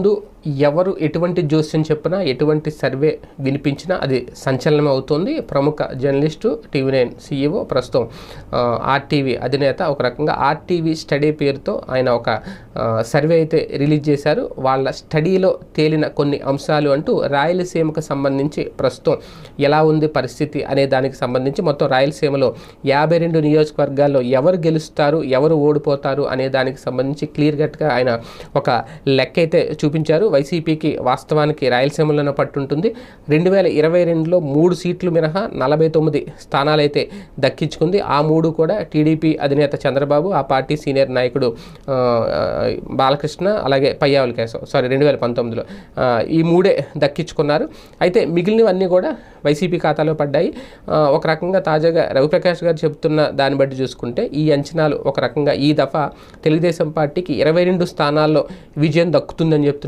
ముందు ఎవరు ఎటువంటి జోస్యం చెప్పినా ఎటువంటి సర్వే వినిపించినా అది సంచలనం అవుతుంది. ప్రముఖ జర్నలిస్టు TV9 CEO ప్రస్తుతం RTV అధినేత ఒక రకంగా RTV స్టడీ పేరుతో ఆయన ఒక సర్వే అయితే రిలీజ్ చేశారు. వాళ్ళ స్టడీలో తేలిన కొన్ని అంశాలు అంటూ రాయలసీమకు సంబంధించి ప్రస్తుతం ఎలా ఉంది పరిస్థితి అనే దానికి సంబంధించి మొత్తం రాయలసీమలో 52 నియోజకవర్గాల్లో ఎవరు గెలుస్తారు ఎవరు ఓడిపోతారు అనే దానికి సంబంధించి క్లియర్ కట్గా ఆయన ఒక లెక్క అయితే చూపించారు. వైసీపీకి వాస్తవానికి రాయలసీమలోనే పట్టుంటుంది. 2022లో 3 సీట్లు మినహా 49 స్థానాలు అయితే దక్కించుకుంది. ఆ 3 కూడా టీడీపీ అధినేత చంద్రబాబు, ఆ పార్టీ సీనియర్ నాయకుడు బాలకృష్ణ, అలాగే పయ్యావుల కేశవ్ 2019లో ఈ 3 దక్కించుకున్నారు. అయితే మిగిలినవన్నీ కూడా వైసీపీ ఖాతాలో పడ్డాయి. ఒక రకంగా తాజాగా రవిప్రకాష్ గారు చెబుతున్న దాన్ని బట్టి చూసుకుంటే ఈ అంచనాలు ఒక రకంగా ఈ దఫా తెలుగుదేశం పార్టీకి 22 స్థానాల్లో విజయం దక్కుతుందని చెప్తున్నారు.